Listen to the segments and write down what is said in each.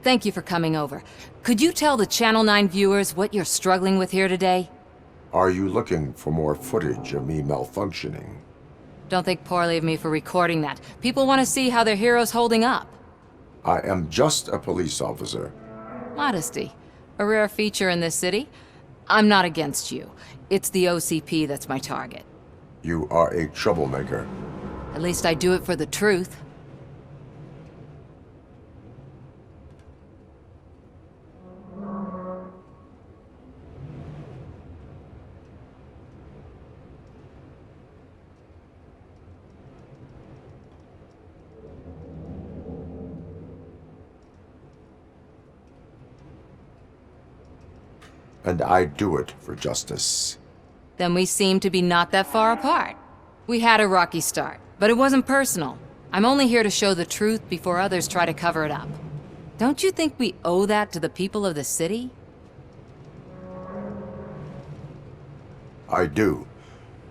thank you for coming over. Could you tell the Channel 9 viewers what you're struggling with here today? Are you looking for more footage of me malfunctioning? Don't think poorly of me for recording that. People want to see how their hero's holding up. I am just a police officer. Modesty. A rare feature in this city. I'm not against you. It's the OCP that's my target. You are a troublemaker. At least I do it for the truth. And I do it for justice. Then we seem to be not that far apart. We had a rocky start, but it wasn't personal. I'm only here to show the truth before others try to cover it up. Don't you think we owe that to the people of the city? I do.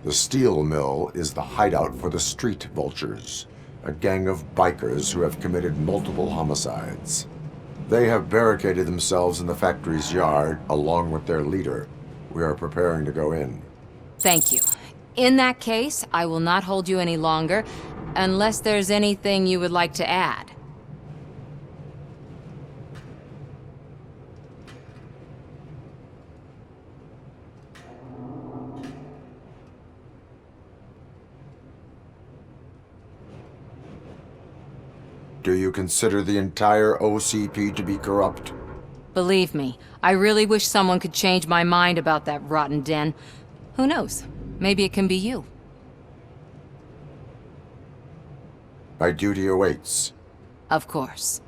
The steel mill is the hideout for the street vultures, a gang of bikers who have committed multiple homicides. They have barricaded themselves in the factory's yard, along with their leader. We are preparing to go in. Thank you. In that case, I will not hold you any longer, unless there's anything you would like to add. Do you consider the entire OCP to be corrupt? Believe me, I really wish someone could change my mind about that rotten den. Who knows? Maybe it can be you. My duty awaits. Of course.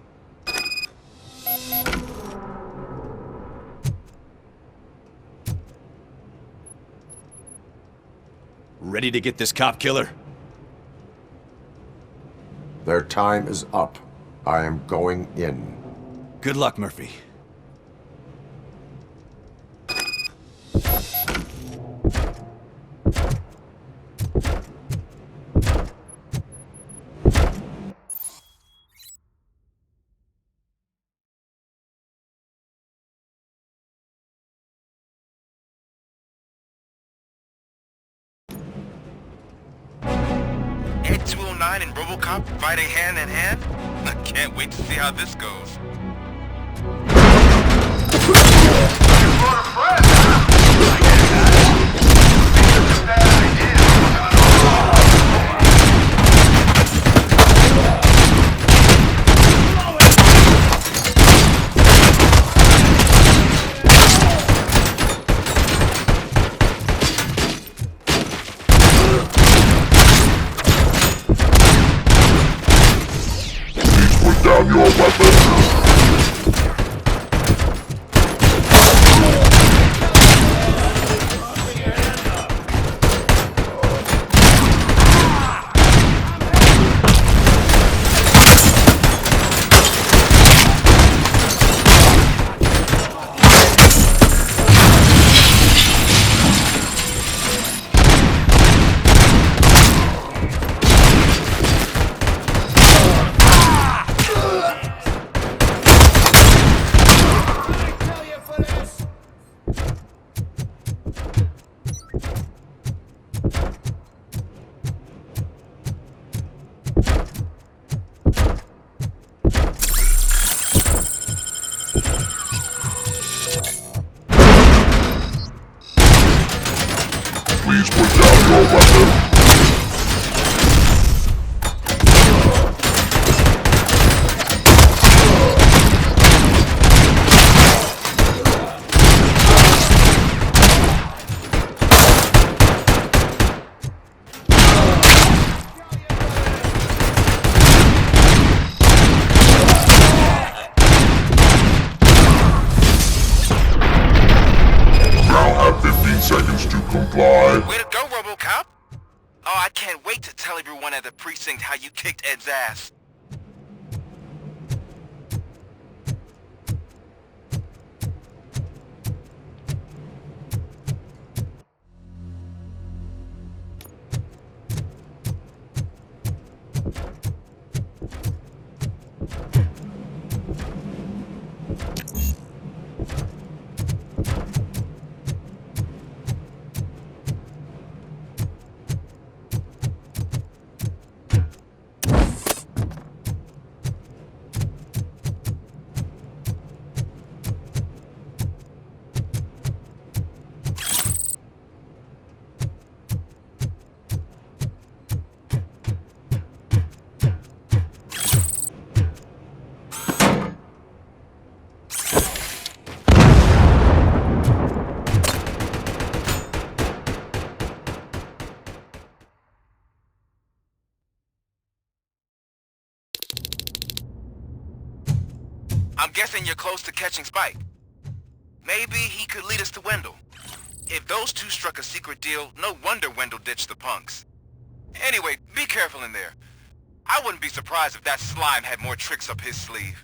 Ready to get this cop killer? Their time is up. I am going in. Good luck, Murphy. Ed209 and Robocop fighting hand in hand? I can't wait to see how this goes. You brought a friend, huh? Down your weapon! Please put down your weapon. Now have 15 seconds to comply. Way to go, Robocop! Oh, I can't wait to tell everyone at the precinct how you kicked Ed's ass. I'm guessing you're close to catching Spike. Maybe he could lead us to Wendell. If those two struck a secret deal, no wonder Wendell ditched the punks. Anyway, be careful in there. I wouldn't be surprised if that slime had more tricks up his sleeve.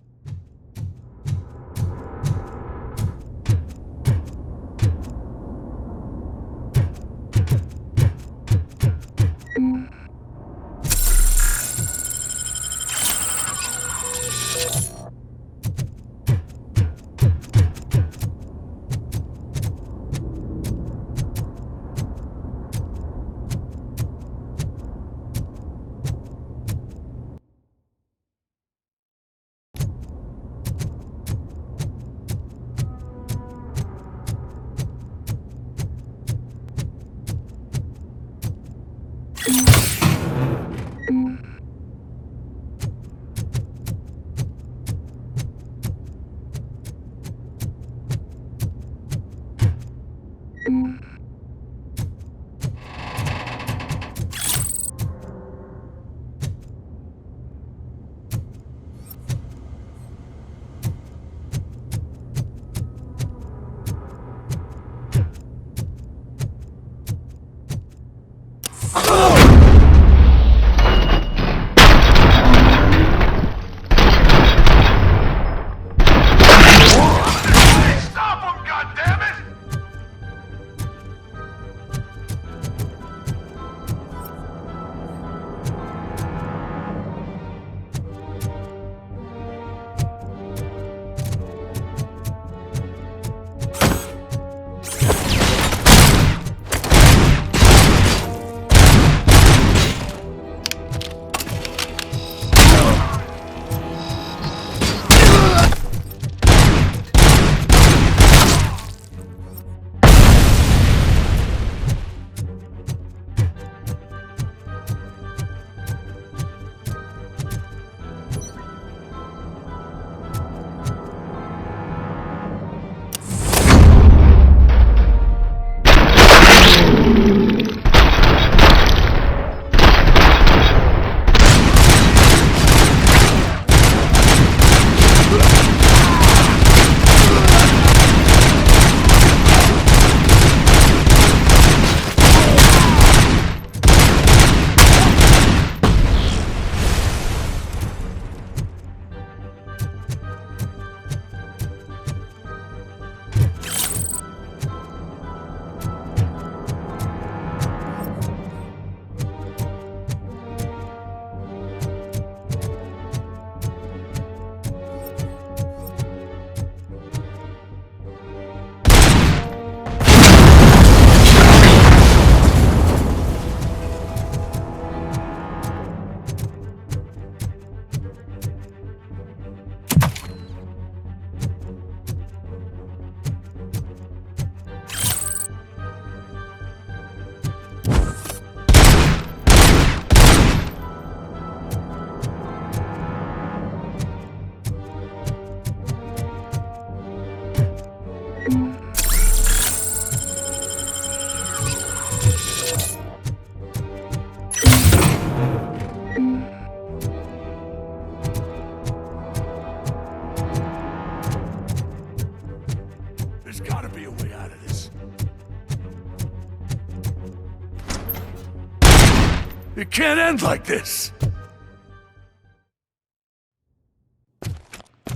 It can't end like this!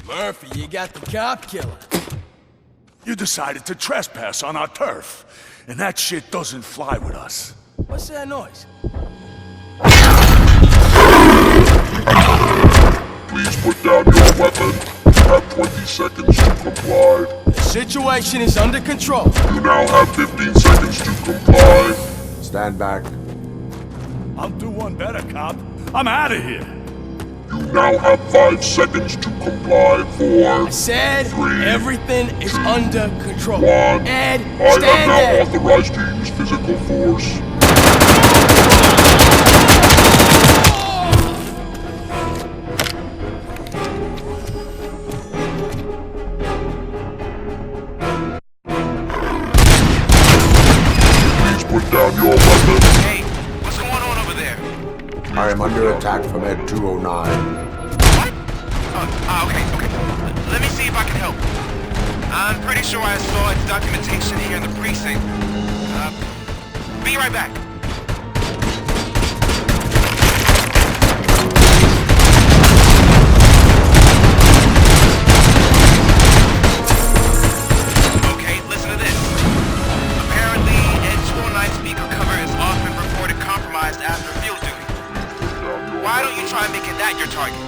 Murphy, you got the cop killer. You decided to trespass on our turf, and that shit doesn't fly with us. What's that noise? Please put down your weapon. You have 20 seconds to comply. The situation is under control. You now have 15 seconds to comply. Stand back. I'll do one better, cop. I'm out of here. You now have 5 seconds to comply. 4, I said 3, everything is under control. 1. Ed, I stand am now there. authorized to use physical force. Please put down your weapon. Hey, what's going on over there? I am under attack from Ed209. What? Okay. Let me see if I can help. I'm pretty sure I saw its documentation here in the precinct. Be right back. Okay, listen to this. Apparently, Ed209 speaker cover is often reported compromised after field duty. Why don't you try making that your target?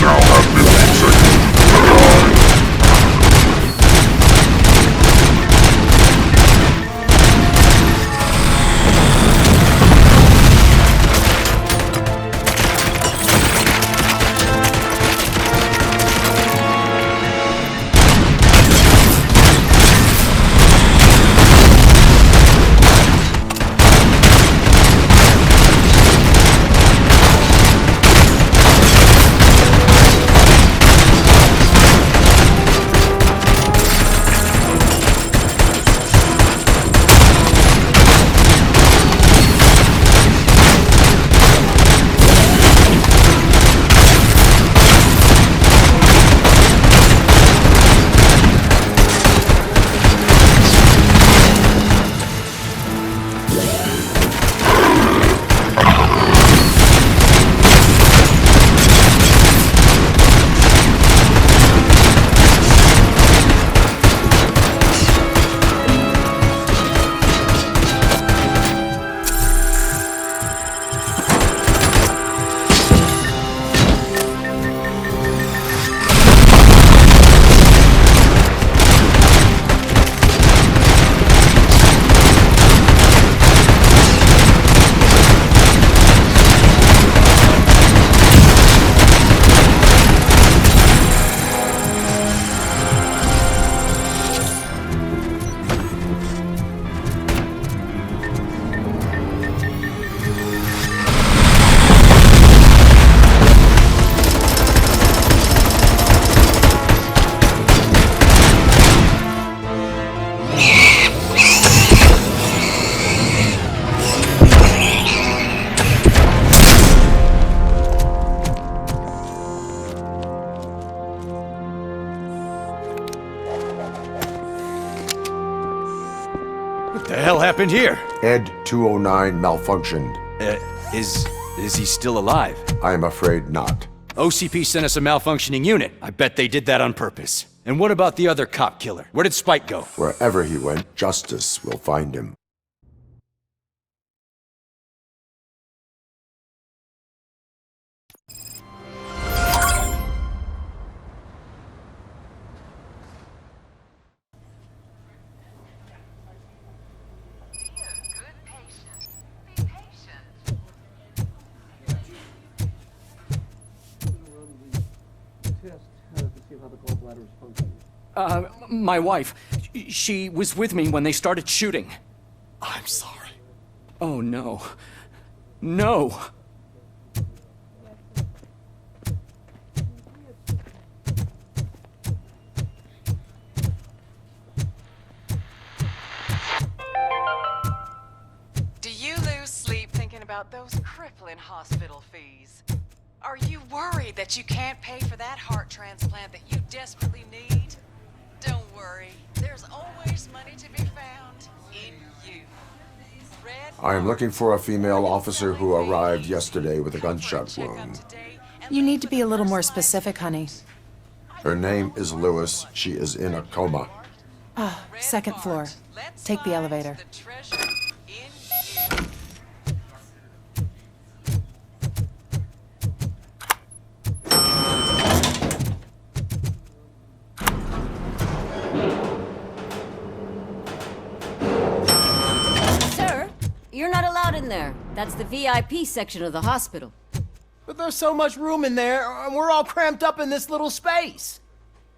Now have 15 seconds. What the hell happened here? Ed209 malfunctioned. Is he still alive? I am afraid not. OCP sent us a malfunctioning unit. I bet they did that on purpose. And what about the other cop killer? Where did Spike go? Wherever he went, justice will find him. My wife. She was with me when they started shooting. I'm sorry. Oh, no. No! Do you lose sleep thinking about those crippling hospital fees? Are you worried that you can't pay for that heart transplant that you desperately need? Don't worry, there's always money to be found in you. Red I am looking for a female officer who arrived yesterday with a gunshot wound. You need to be a little more specific, honey. Her name is Lewis. She is in a coma. Ah, second floor. Take the elevator. You're not allowed in there. That's the VIP section of the hospital. But there's so much room in there, and we're all cramped up in this little space.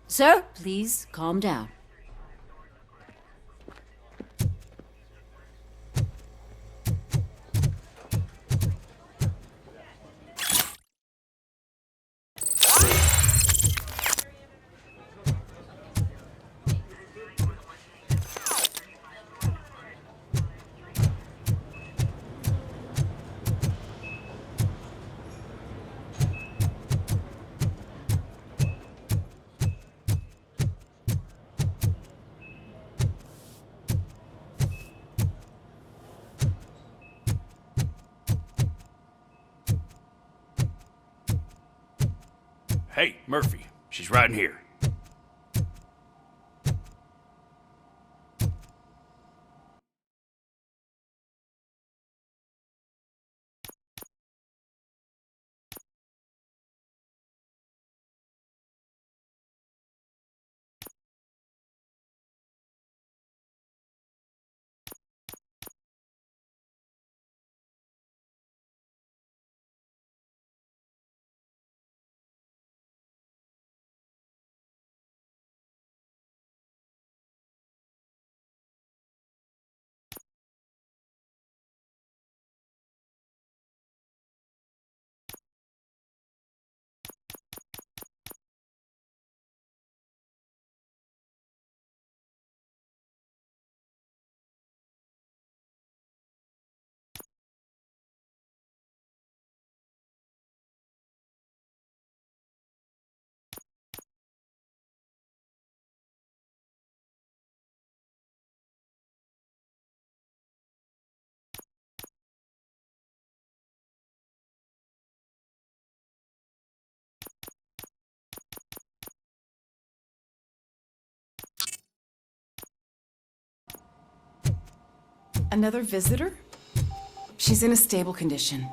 Sir, please calm down. Hey, Murphy. She's right in here. Another visitor? She's in a stable condition.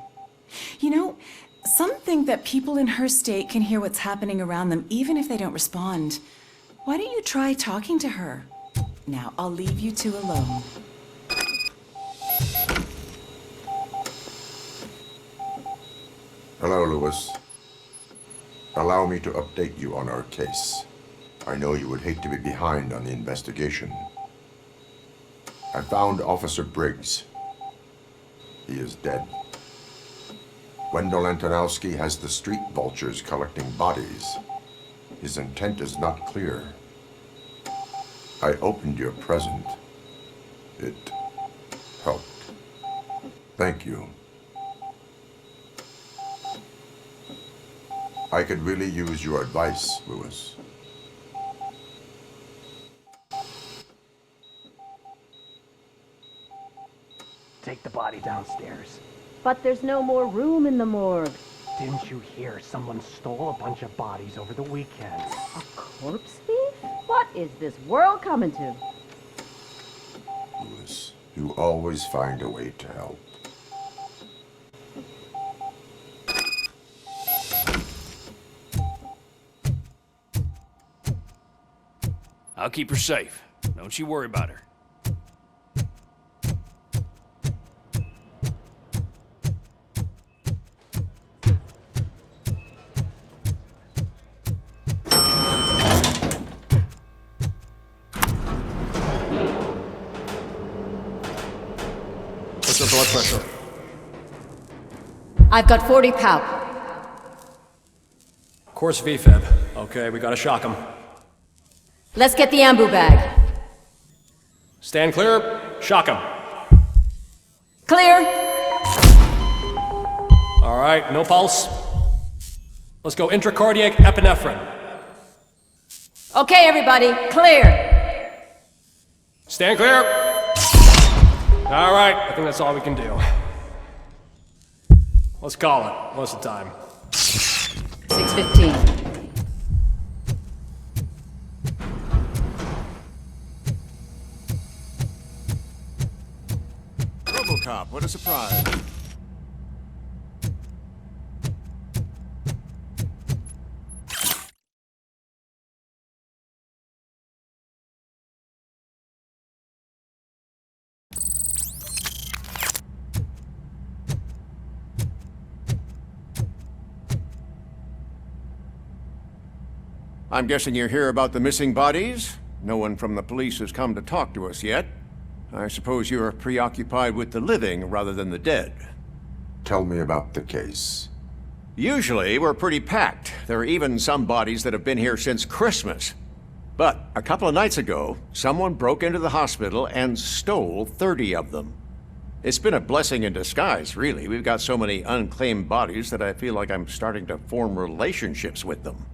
You know, some think that people in her state can hear what's happening around them even if they don't respond. Why don't you try talking to her? Now, I'll leave you two alone. Hello, Lewis. Allow me to update you on our case. I know you would hate to be behind on the investigation. I found Officer Briggs. He is dead. Wendell Antonowski has the street vultures collecting bodies. His intent is not clear. I opened your present. It helped. Thank you. I could really use your advice, Lewis. Take the body downstairs. But there's no more room in the morgue. Didn't you hear someone stole a bunch of bodies over the weekend? A corpse thief? What is this world coming to? Lewis, you always find a way to help. I'll keep her safe. Don't you worry about her. What's her blood pressure? I've got 40 pow. Course VFib. Okay, we gotta shock him. Let's get the ambu bag. Stand clear. Shock him. Clear. All right, no pulse. Let's go intracardiac epinephrine. Okay, everybody, clear. Stand clear. All right, I think that's all we can do. Let's call it. What's the time? 6:15. Robocop, what a surprise. I'm guessing you're here about the missing bodies? No one from the police has come to talk to us yet. I suppose you're preoccupied with the living rather than the dead. Tell me about the case. Usually, we're pretty packed. There are even some bodies that have been here since Christmas. But a couple of nights ago, someone broke into the hospital and stole 30 of them. It's been a blessing in disguise, really. We've got so many unclaimed bodies that I feel like I'm starting to form relationships with them.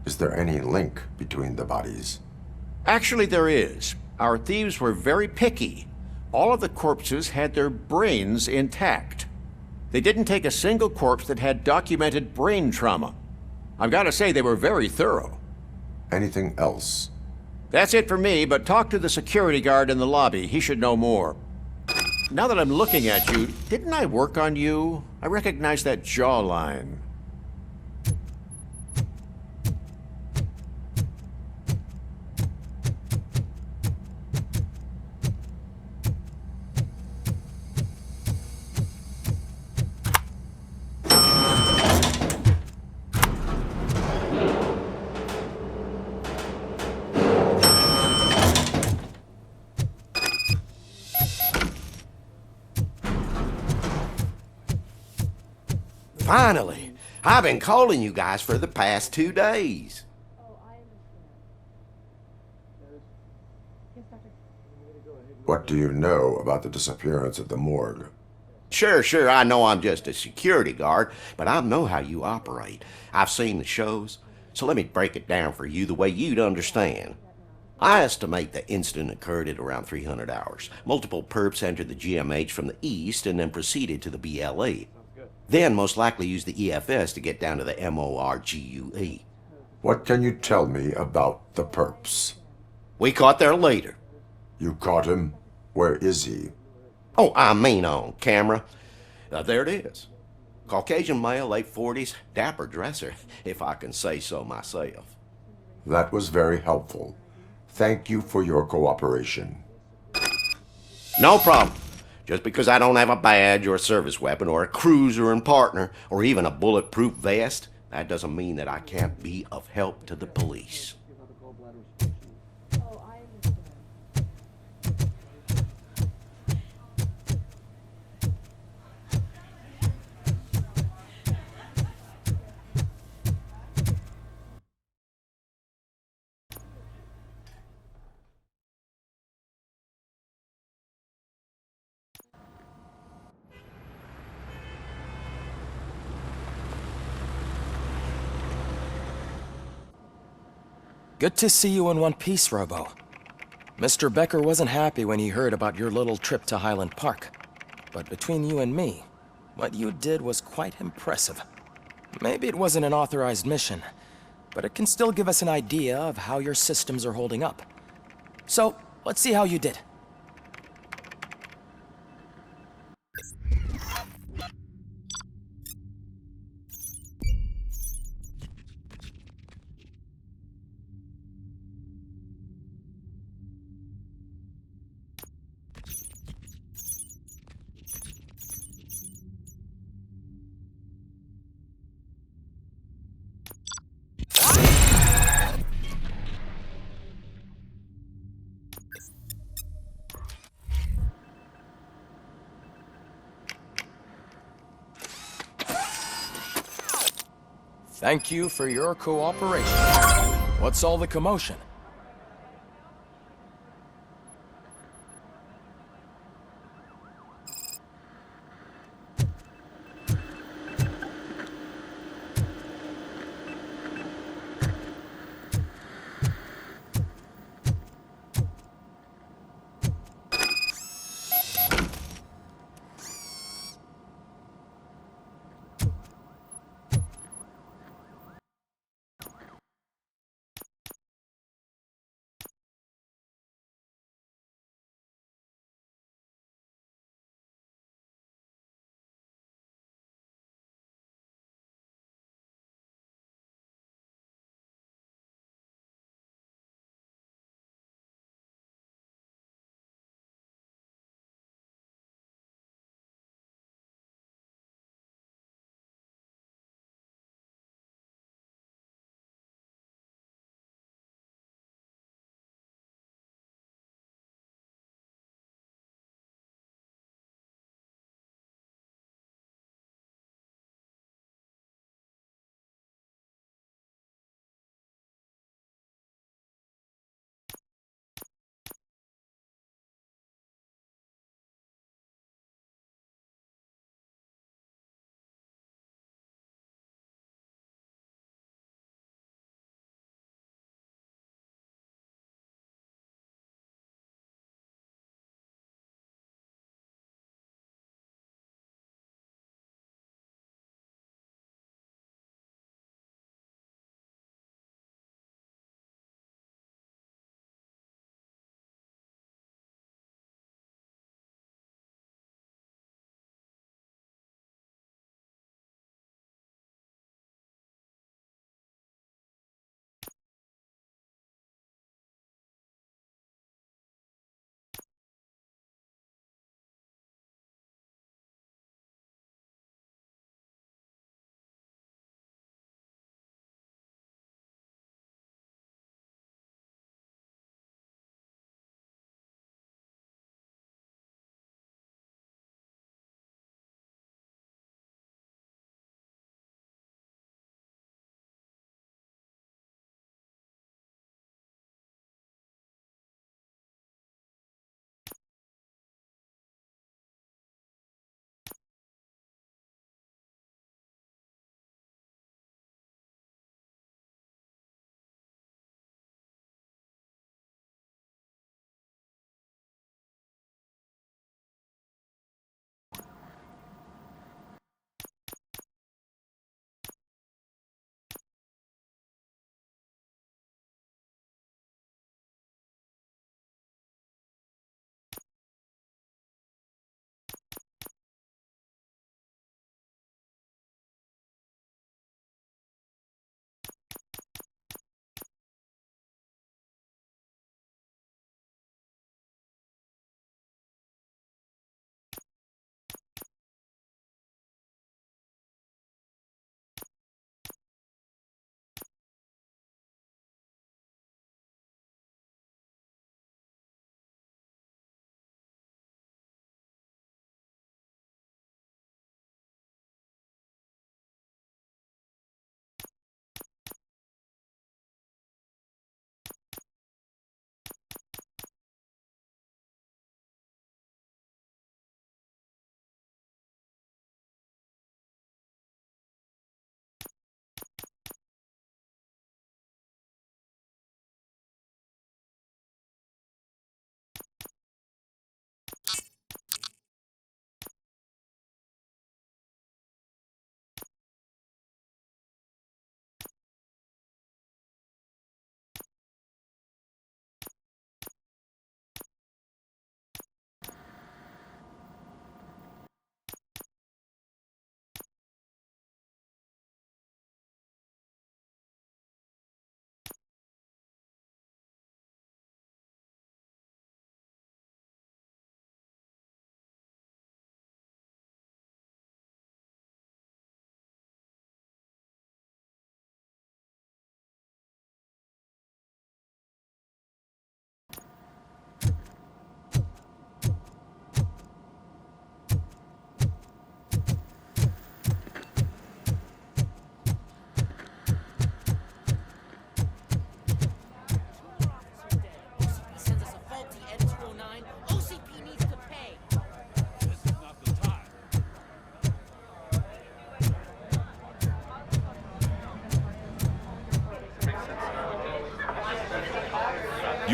Is there any link between the bodies? Actually, there is. Our thieves were very picky. All of the corpses had their brains intact. They didn't take a single corpse that had documented brain trauma. I've got to say they were very thorough. Anything else? That's it for me, but talk to the security guard in the lobby. He should know more. Now that I'm looking at you, didn't I work on you? I recognize that jawline. Finally! I've been calling you guys for the past 2 days. What do you know about the disappearance at the morgue? Sure, I know I'm just a security guard, but I know how you operate. I've seen the shows, so let me break it down for you the way you'd understand. I estimate the incident occurred at around 300 hours. Multiple perps entered the GMH from the east and then proceeded to the BLE. Then most likely used the EFS to get down to the MORGUE. What can you tell me about the perps? We caught their leader. You caught him? Where is he? Oh, I mean on camera. There it is. Caucasian male, late 40s, dapper dresser, if I can say so myself. That was very helpful. Thank you for your cooperation. No problem. Just because I don't have a badge or a service weapon or a cruiser and partner or even a bulletproof vest, that doesn't mean that I can't be of help to the police. Good to see you in one piece, Robo. Mr. Becker wasn't happy when he heard about your little trip to Highland Park. But between you and me, what you did was quite impressive. Maybe it wasn't an authorized mission, but it can still give us an idea of how your systems are holding up. So, let's see how you did. Thank you for your cooperation. What's all the commotion?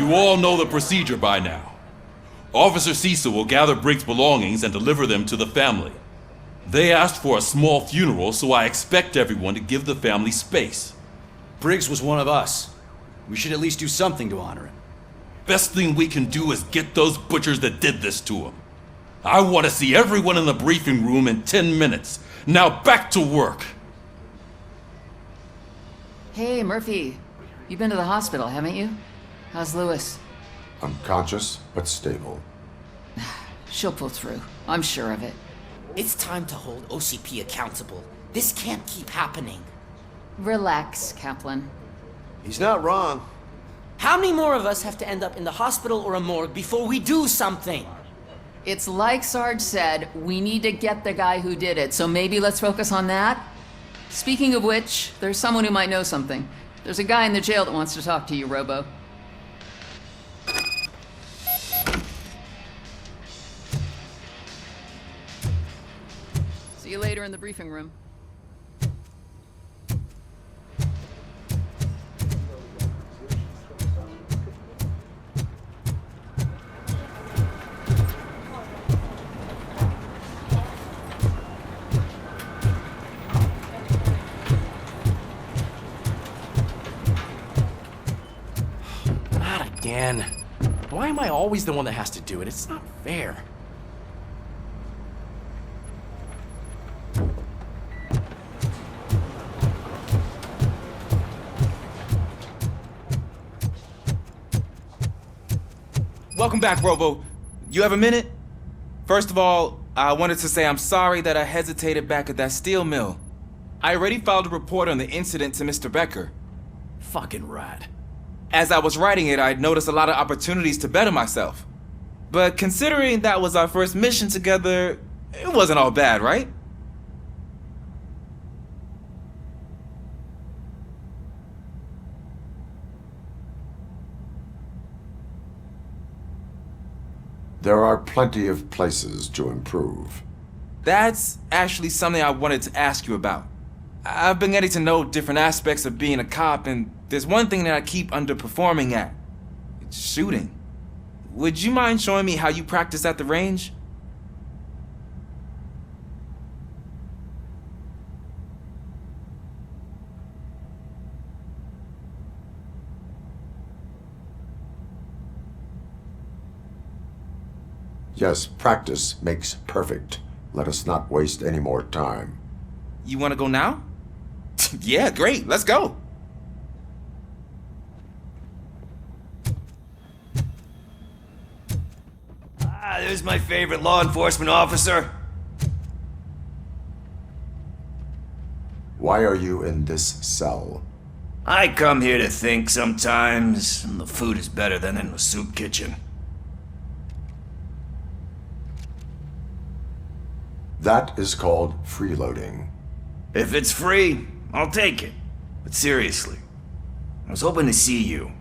You all know the procedure by now. Officer Cecil will gather Briggs' belongings and deliver them to the family. They asked for a small funeral, so I expect everyone to give the family space. Briggs was one of us. We should at least do something to honor him. Best thing we can do is get those butchers that did this to him. I want to see everyone in the briefing room in 10 minutes. Now back to work. Hey, Murphy. You've been to the hospital, haven't you? How's Lewis? Unconscious, but stable. She'll pull through. I'm sure of it. It's time to hold OCP accountable. This can't keep happening. Relax, Kaplan. He's not wrong. How many more of us have to end up in the hospital or a morgue before we do something? It's like Sarge said, we need to get the guy who did it, so maybe let's focus on that? Speaking of which, there's someone who might know something. There's a guy in the jail that wants to talk to you, Robo. See you later in the briefing room. Again. Why am I always the one that has to do it? It's not fair. Welcome back, Robo. You have a minute? First of all, I wanted to say I'm sorry that I hesitated back at that steel mill. I already filed a report on the incident to Mr. Becker. Fucking rad. As I was writing it, I'd noticed a lot of opportunities to better myself. But considering that was our first mission together, it wasn't all bad, right? There are plenty of places to improve. That's actually something I wanted to ask you about. I've been getting to know different aspects of being a cop, and there's one thing that I keep underperforming at. It's shooting. Would you mind showing me how you practice at the range? Yes, practice makes perfect. Let us not waste any more time. You want to go now? Yeah, great. Let's go. There's my favorite law enforcement officer. Why are you in this cell? I come here to think sometimes, and the food is better than in the soup kitchen. That is called freeloading. If it's free, I'll take it. But seriously, I was hoping to see you.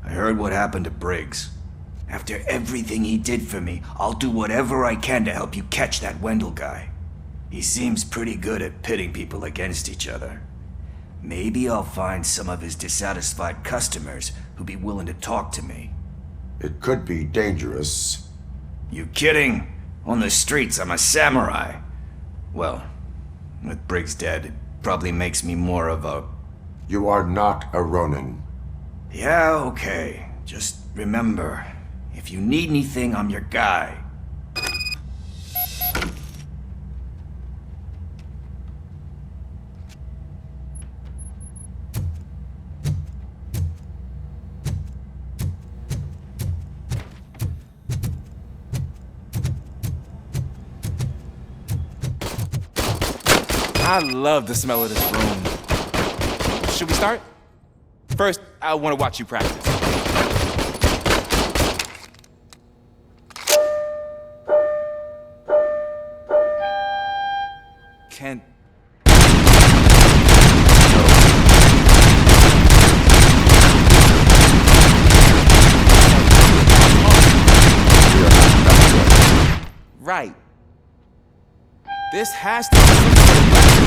I heard what happened to Briggs. After everything he did for me, I'll do whatever I can to help you catch that Wendell guy. He seems pretty good at pitting people against each other. Maybe I'll find some of his dissatisfied customers who'd be willing to talk to me. It could be dangerous. You kidding? On the streets, I'm a samurai. Well, with Briggs dead, it probably makes me more of a... You are not a Ronin. Yeah, okay. Just remember, if you need anything, I'm your guy. I love the smell of this room. Should we start? First, I want to watch you practice. Can... Right. This has to be some sort of weapon.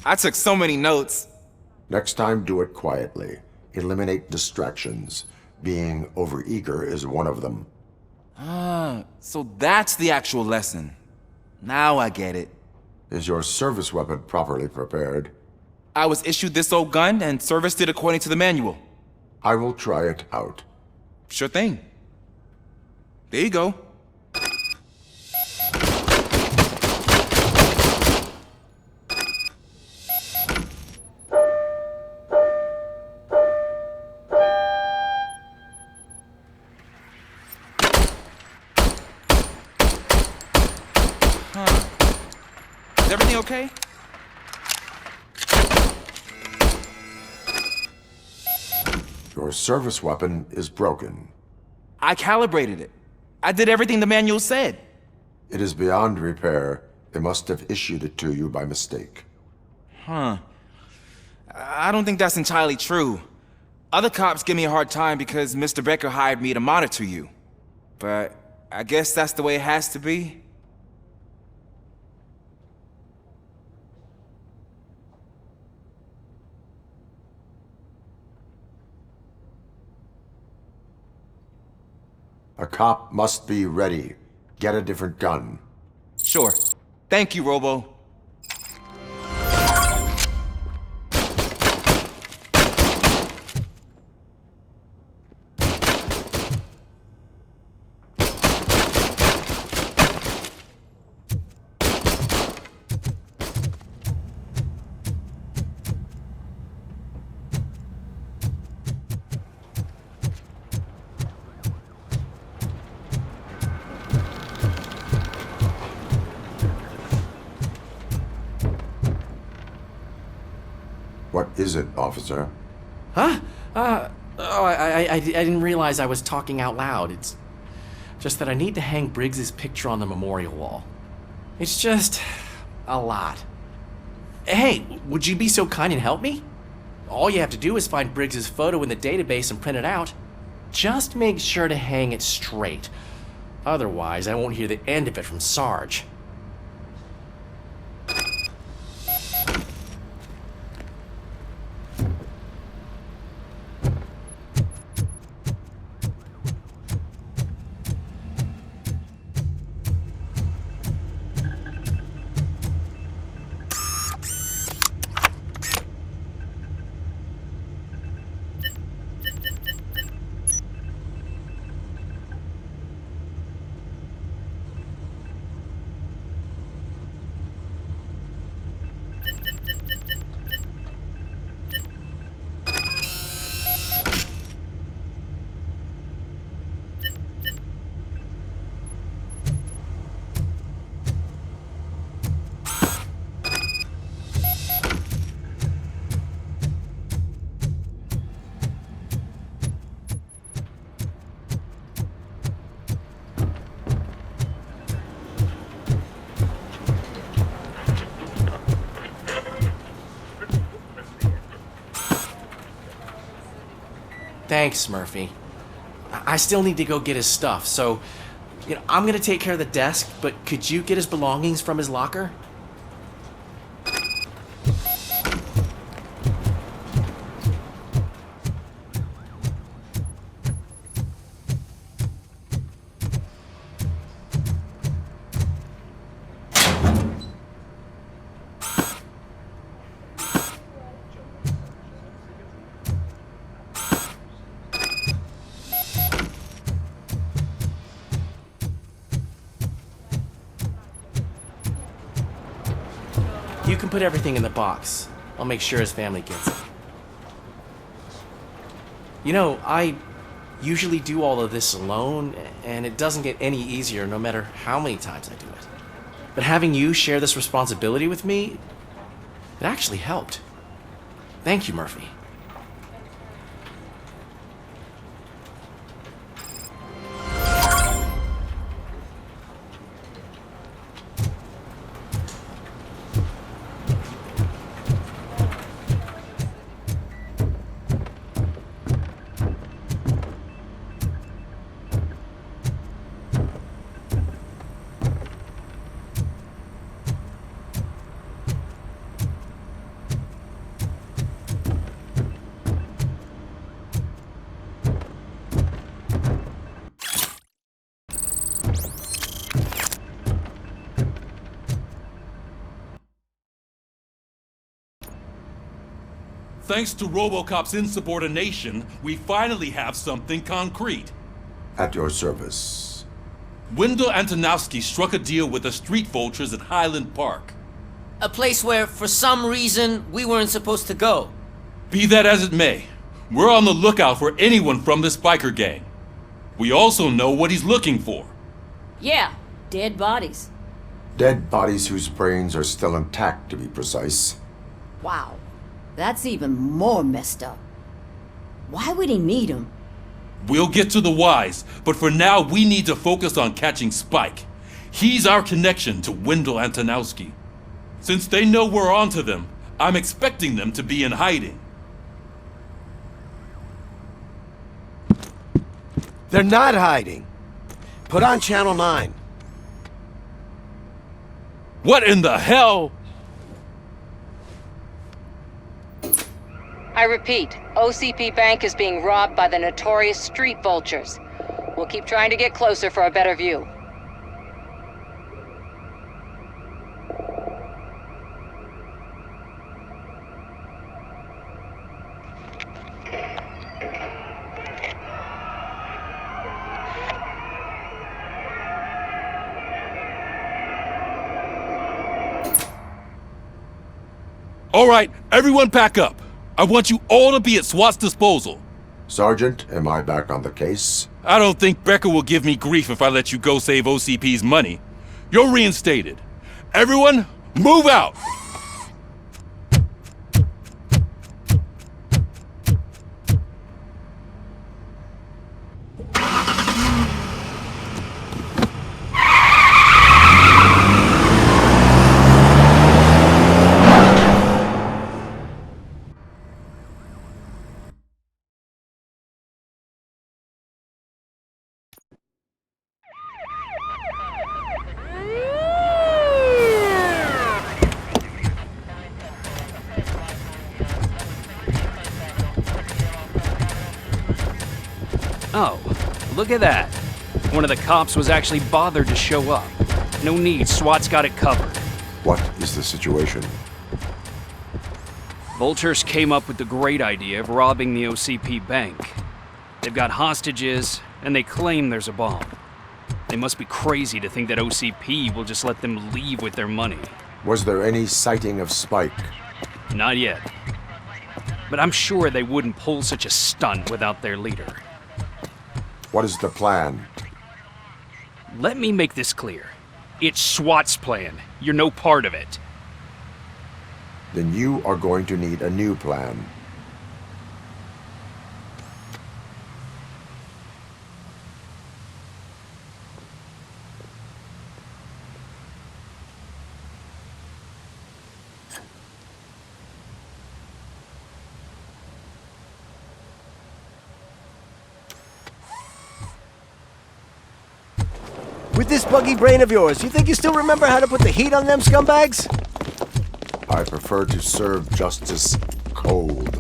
I took so many notes. Next time, do it quietly. Eliminate distractions. Being overeager is one of them. Ah, so that's the actual lesson. Now I get it. Is your service weapon properly prepared? I was issued this old gun and serviced it according to the manual. I will try it out. Sure thing. There you go. Is everything okay? Your service weapon is broken. I calibrated it. I did everything the manual said. It is beyond repair. They must have issued it to you by mistake. Huh. I don't think that's entirely true. Other cops give me a hard time because Mr. Becker hired me to monitor you. But I guess that's the way it has to be. A cop must be ready. Get a different gun. Sure. Thank you, Robo. What is it, officer? Huh? I didn't realize I was talking out loud. It's just that I need to hang Briggs's picture on the memorial wall. It's just a lot. Hey, would you be so kind and help me? All you have to do is find Briggs's photo in the database and print it out. Just make sure to hang it straight. Otherwise, I won't hear the end of it from Sarge. Thanks, Murphy. I still need to go get his stuff, so, I'm gonna take care of the desk, but could you get his belongings from his locker? You can put everything in the box. I'll make sure his family gets it. I usually do all of this alone, and it doesn't get any easier no matter how many times I do it. But having you share this responsibility with me, it actually helped. Thank you, Murphy. Thanks to Robocop's insubordination, we finally have something concrete. At your service. Wendell Antonowski struck a deal with the street vultures at Highland Park. A place where, for some reason, we weren't supposed to go. Be that as it may, we're on the lookout for anyone from this biker gang. We also know what he's looking for. Yeah, dead bodies. Dead bodies whose brains are still intact, to be precise. Wow, that's even more messed up. Why would he need them? We'll get to the whys, but for now we need to focus on catching Spike. He's our connection to Wendell Antonowski. Since they know we're onto them, I'm expecting them to be in hiding. They're not hiding. Put on Channel 9. What in the hell? I repeat, OCP Bank is being robbed by the notorious street vultures. We'll keep trying to get closer for a better view. All right, everyone pack up. I want you all to be at SWAT's disposal. Sergeant, am I back on the case? I don't think Becker will give me grief if I let you go save OCP's money. You're reinstated. Everyone, move out! Oh, look at that. One of the cops was actually bothered to show up. No need, SWAT's got it covered. What is the situation? Vultures came up with the great idea of robbing the OCP bank. They've got hostages, and they claim there's a bomb. They must be crazy to think that OCP will just let them leave with their money. Was there any sighting of Spike? Not yet. But I'm sure they wouldn't pull such a stunt without their leader. What is the plan? Let me make this clear. It's SWAT's plan. You're no part of it. Then you are going to need a new plan. With this buggy brain of yours, you think you still remember how to put the heat on them scumbags? I prefer to serve justice cold.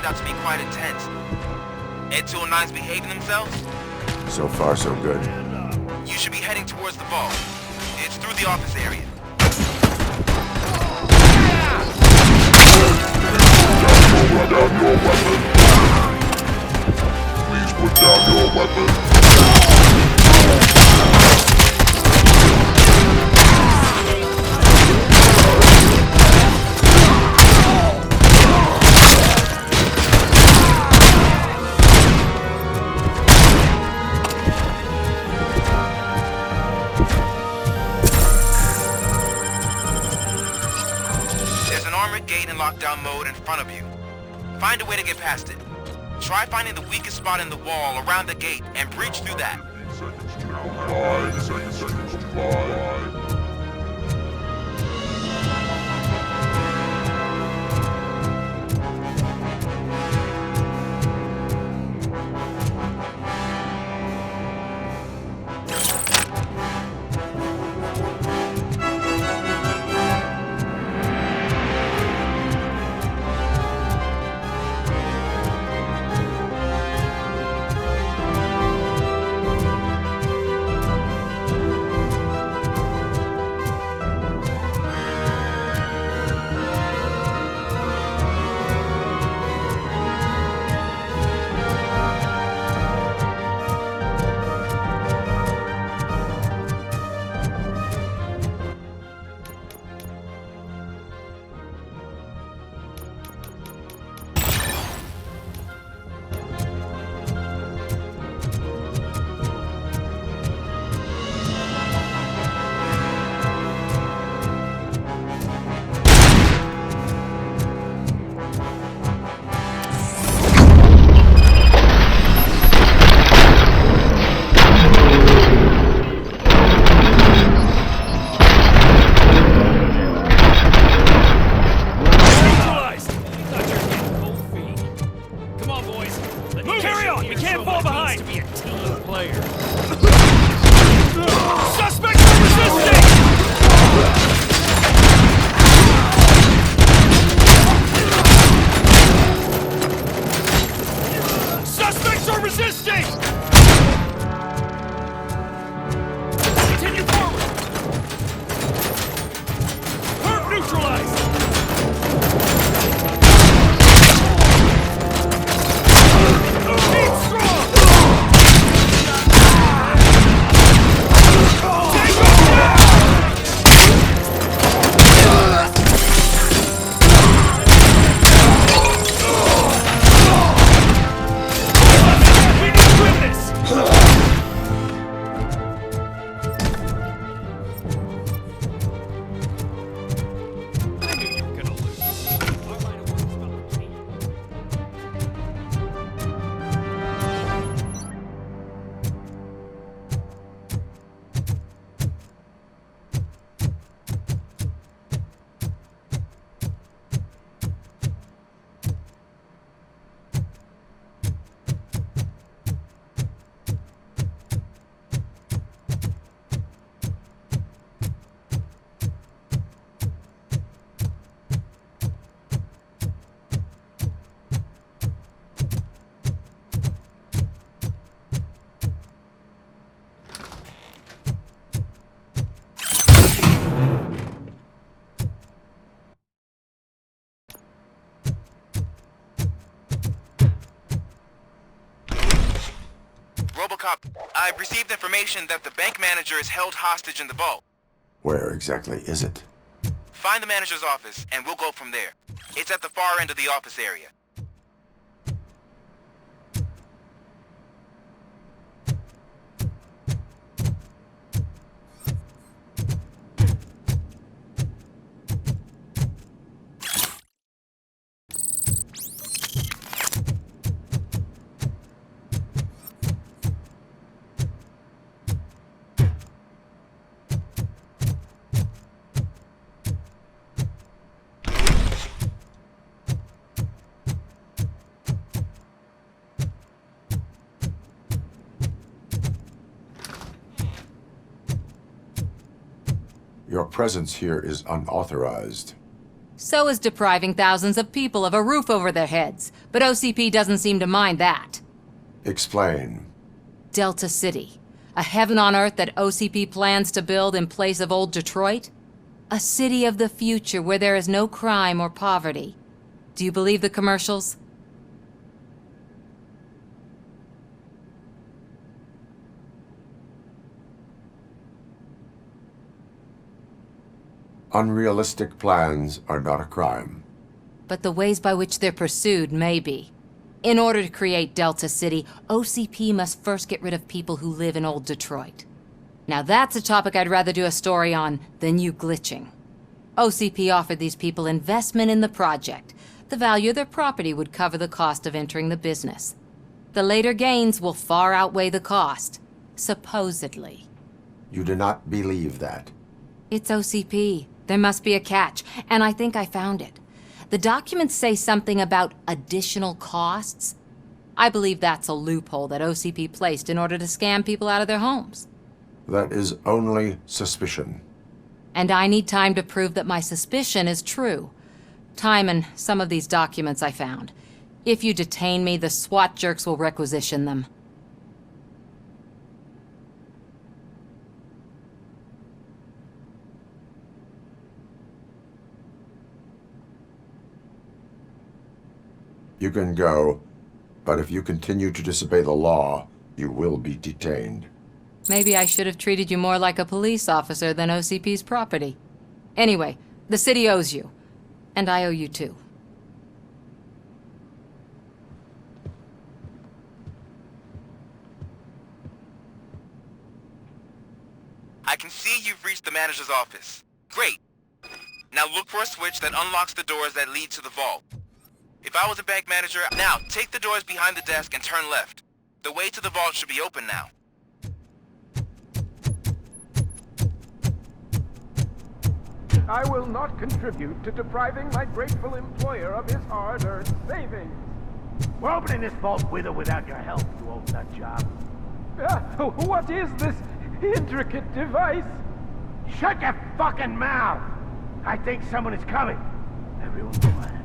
turned out to be quite intense. Ed209's behaving themselves? So far, so good. You should be heading towards the vault. It's through the office area. Put down your weapon. Please put down your weapon. There's an armored gate in lockdown mode in front of you. Find a way to get past it. Try finding the weakest spot in the wall around the gate and breach through that. 5 seconds to fly. Robocop, I've received information that the bank manager is held hostage in the vault. Where exactly is it? Find the manager's office, and we'll go from there. It's at the far end of the office area. Your presence here is unauthorized. So is depriving thousands of people of a roof over their heads, but OCP doesn't seem to mind that. Explain. Delta City, a heaven on earth that OCP plans to build in place of old Detroit? A city of the future where there is no crime or poverty. Do you believe the commercials? Unrealistic plans are not a crime. But the ways by which they're pursued may be. In order to create Delta City, OCP must first get rid of people who live in old Detroit. Now that's a topic I'd rather do a story on than you glitching. OCP offered these people investment in the project. The value of their property would cover the cost of entering the business. The later gains will far outweigh the cost, supposedly. You do not believe that. It's OCP. There must be a catch, and I think I found it. The documents say something about additional costs. I believe that's a loophole that OCP placed in order to scam people out of their homes. That is only suspicion. And I need time to prove that my suspicion is true. Time and some of these documents I found. If you detain me, the SWAT jerks will requisition them. You can go, but if you continue to disobey the law, you will be detained. Maybe I should have treated you more like a police officer than OCP's property. Anyway, the city owes you. And I owe you too. I can see you've reached the manager's office. Great. Now look for a switch that unlocks the doors that lead to the vault. If I was a bank manager, now take the doors behind the desk and turn left. The way to the vault should be open now. I will not contribute to depriving my grateful employer of his hard-earned savings. We're opening this vault with or without your help, you old nut job. What is this intricate device? Shut your fucking mouth! I think someone is coming. Everyone quiet.